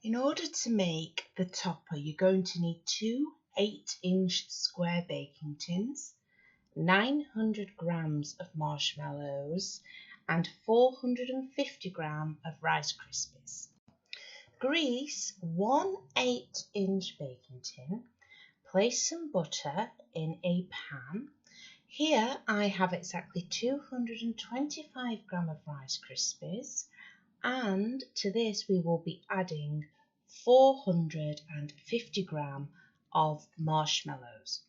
In order to make the topper, you're going to need two 8-inch square baking tins, 900 grams of marshmallows, and 450 grams of Rice Krispies. Grease one 8-inch baking tin. Place some butter in a pan. Here I have exactly 225 grams of Rice Krispies, and to this we will be adding 450 grams of marshmallows.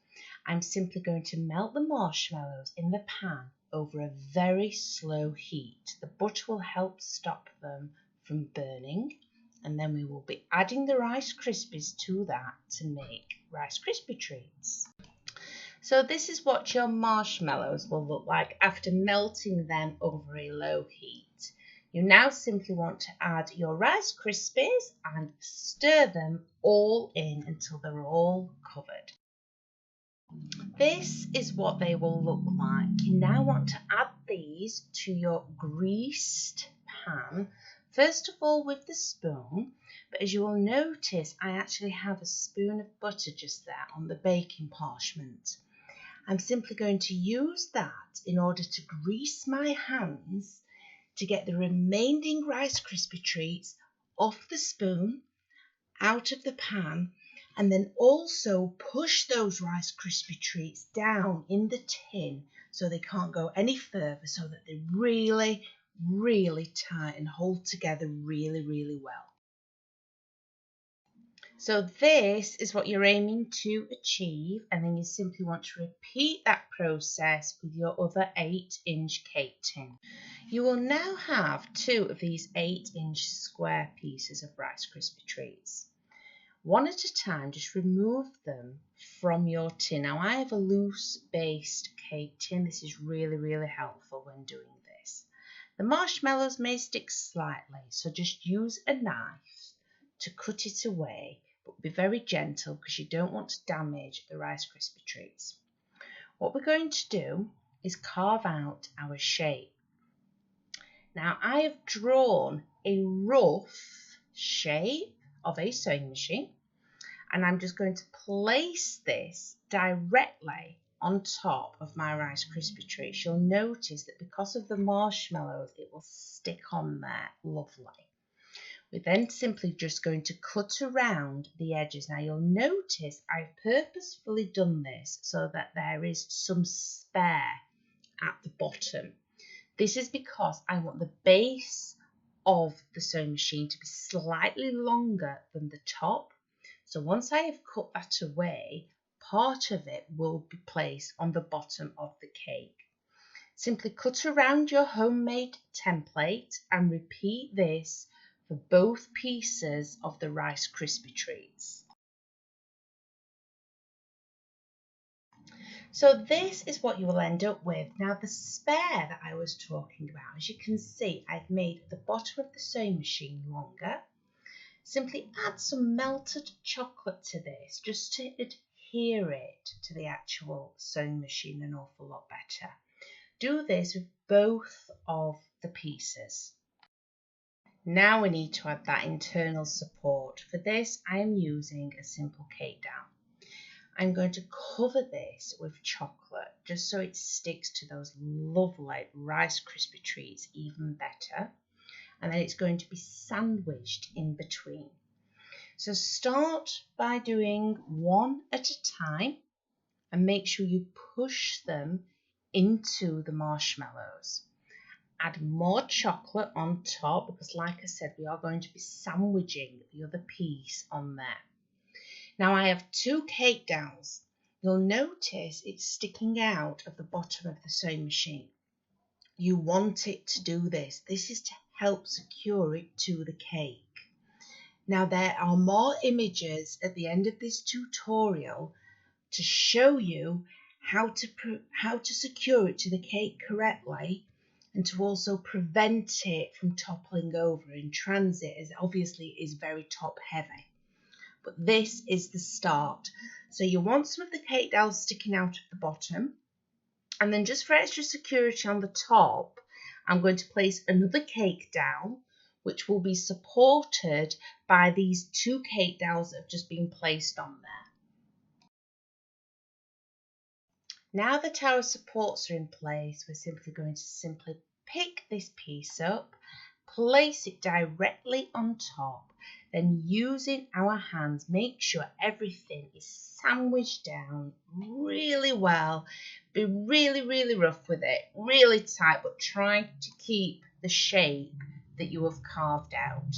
I'm simply going to melt the marshmallows in the pan over a very slow heat. The butter will help stop them from burning, and then we will be adding the Rice Krispies to that to make Rice Krispie Treats. So this is what your marshmallows will look like after melting them over a low heat. You now simply want to add your Rice Krispies and stir them all in until they're all covered. This is what they will look like. You now want to add these to your greased pan, first of all with the spoon, but as you will notice, I actually have a spoon of butter just there on the baking parchment. I'm simply going to use that in order to grease my hands to get the remaining Rice Krispie Treats off the spoon, out of the pan, and then also push those Rice Krispie Treats down in the tin so they can't go any further, so that they're really, really tight and hold together really, really well. So this is what you're aiming to achieve, and then you simply want to repeat that process with your other 8-inch cake tin. You will now have two of these 8-inch square pieces of Rice Krispie Treats. One at a time, just remove them from your tin. Now I have a loose based cake tin. This is really, really helpful when doing this. The marshmallows may stick slightly, so just use a knife to cut it away, but be very gentle because you don't want to damage the Rice Krispie Treats. What we're going to do is carve out our shape. Now I have drawn a rough shape of a sewing machine, and I'm just going to place this directly on top of my Rice Krispie Treats. You'll notice that because of the marshmallows, it will stick on there lovely. We're then simply just going to cut around the edges. Now you'll notice I've purposefully done this so that there is some spare at the bottom. This is because I want the base of the sewing machine to be slightly longer than the top. So once I have cut that away, part of it will be placed on the bottom of the cake. Simply cut around your homemade template and repeat this for both pieces of the Rice Krispie Treats. So this is what you will end up with. Now the spare that I was talking about, as you can see, I've made the bottom of the sewing machine longer. Simply add some melted chocolate to this just to adhere it to the actual sewing machine an awful lot better. Do this with both of the pieces. Now we need to add that internal support. For this, I am using a simple cake down. I'm going to cover this with chocolate just so it sticks to those lovely Rice Krispie Treats even better. And then it's going to be sandwiched in between. So start by doing one at a time and make sure you push them into the marshmallows. Add more chocolate on top because, like I said, we are going to be sandwiching the other piece on there. Now I have two cake downs. You'll notice it's sticking out of the bottom of the sewing machine. You want it to do this. This is to help secure it to the cake. Now there are more images at the end of this tutorial to show you how to secure it to the cake correctly, and to also prevent it from toppling over in transit, as obviously it is very top heavy. But this is the start. So you want some of the cake dough sticking out of the bottom, and then just for extra security on the top, I'm going to place another cake down which will be supported by these two cake dowels that have just been placed on there. Now that our supports are in place, we're simply going to pick this piece up, place it directly on top, then using our hands, make sure everything is sandwiched down really well. Be really rough with it, really tight, but try to keep the shape that you have carved out.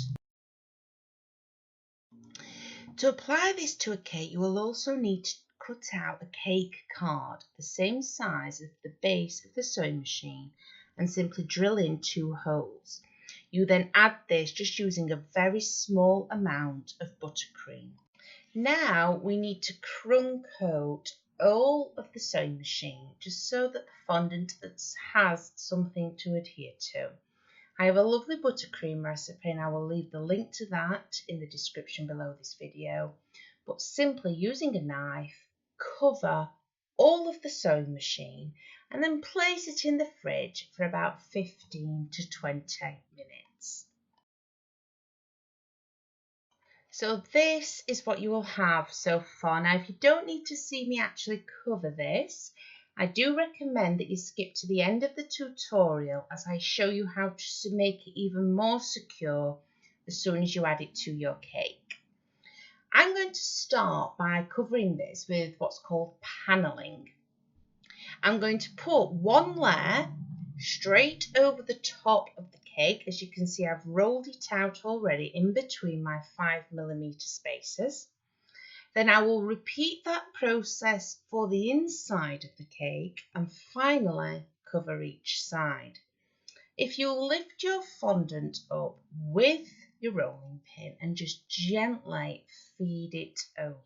To apply this to a cake, you will also need to cut out a cake card the same size as the base of the sewing machine and simply drill in 2 holes. You then add this just using a very small amount of buttercream. Now we need to crumb coat all of the sewing machine just so that the fondant has something to adhere to. I have a lovely buttercream recipe and I will leave the link to that in the description below this video. But simply using a knife, cover all of the sewing machine and then place it in the fridge for about 15 to 20 minutes. So this is what you will have so far. Now if you don't need to see me actually cover this, I do recommend that you skip to the end of the tutorial as I show you how to make it even more secure as soon as you add it to your cake. I'm going to start by covering this with what's called paneling. I'm going to put one layer straight over the top of the cake. As you can see, I've rolled it out already in between my 5mm spaces. Then I will repeat that process for the inside of the cake and finally cover each side. If you lift your fondant up with your rolling pin and just gently feed it over.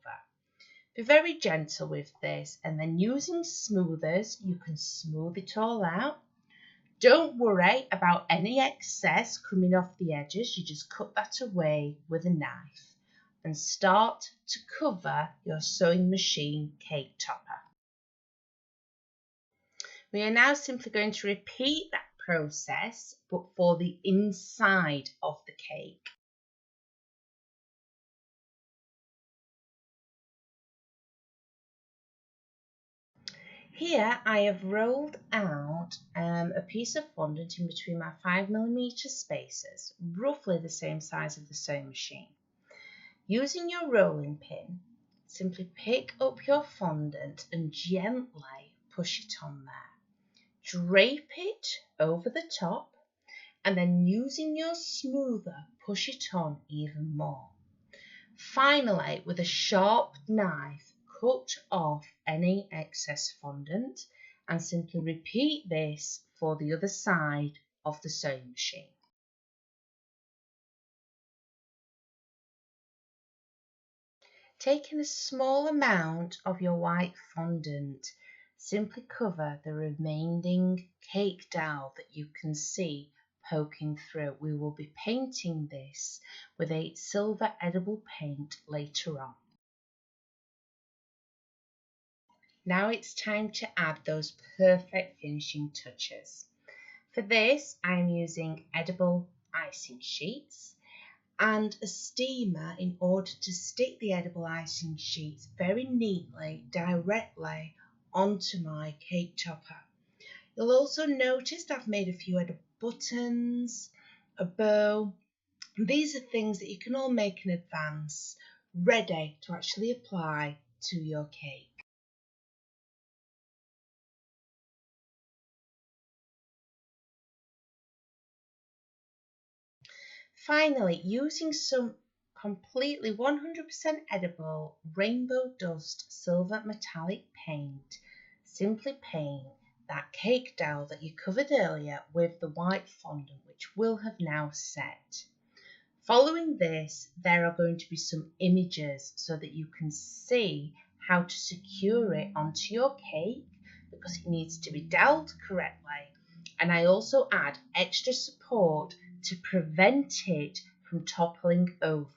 Be very gentle with this and then using smoothers you can smooth it all out. Don't worry about any excess coming off the edges, you just cut that away with a knife. And start to cover your sewing machine cake topper. We are now simply going to repeat that process but for the inside of the cake. Here I have rolled out a piece of fondant in between my 5mm spaces, roughly the same size of the sewing machine. Using your rolling pin, simply pick up your fondant and gently push it on there. Drape it over the top and then using your smoother, push it on even more. Finally, with a sharp knife, cut off any excess fondant and simply repeat this for the other side of the sewing machine. Taking a small amount of your white fondant, simply cover the remaining cake dowel that you can see poking through. We will be painting this with a silver edible paint later on. Now it's time to add those perfect finishing touches. For this, I'm using edible icing sheets and a steamer in order to stick the edible icing sheets very neatly directly onto my cake topper. You'll also notice I've made a few edible buttons, a bow. These are things that you can all make in advance, ready to actually apply to your cake. Finally, using some completely 100% edible rainbow dust silver metallic paint, simply paint that cake dowel that you covered earlier with the white fondant, which will have now set. Following this, there are going to be some images so that you can see how to secure it onto your cake because it needs to be doweled correctly. And I also add extra support to prevent it from toppling over.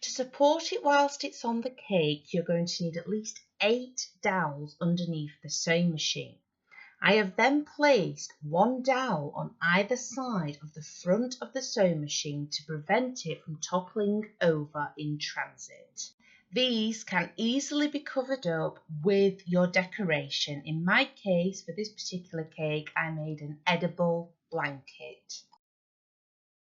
To support it whilst it's on the cake, you're going to need at least 8 dowels underneath the sewing machine. I have then placed one dowel on either side of the front of the sewing machine to prevent it from toppling over in transit. These can easily be covered up with your decoration. In my case, for this particular cake, I made an edible blanket.